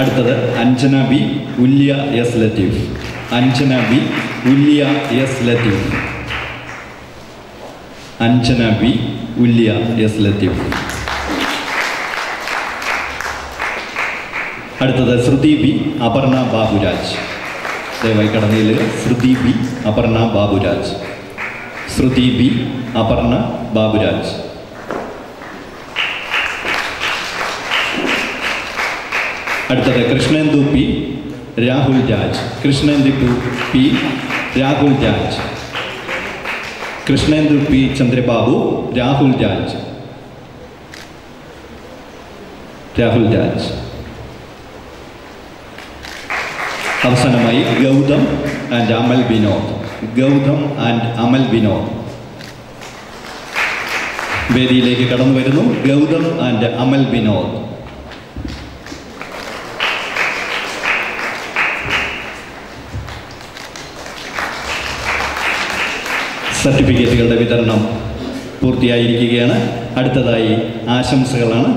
അടുത്തത് Anjana B, Ulya S Latheef. Anjana B, Ulya S Latheef. Anjana B, Ulya S Latheef. അടുത്തത് Shruthi B, Aparna Baburaj. ദയവായി കടന്നയിൽ ശ്രുതി ബി, അപർണ ബാബുരാജ്. ശ്രുതി ബി, അപർണ ബാബുരാജ്. അടുത്തത് Krishnendu P, Rahul Raj. Krishnendu P, Rahul Raj. Krishnendu P Chandrababu, Rahul Raj. Rahul Raj. അവസാനമായി ഗൗതം ആൻഡ് അമൽ വിനോദ്. ഗൗതം ആൻഡ് അമൽ വിനോദ് വേദിയിലേക്ക് കടന്നു വരുന്നു. ഗൗതം ആൻഡ് അമൽ വിനോദ്. സർട്ടിഫിക്കറ്റുകളുടെ വിതരണം പൂർത്തിയായിരിക്കുകയാണ്. അടുത്തതായി ആശംസകളാണ്.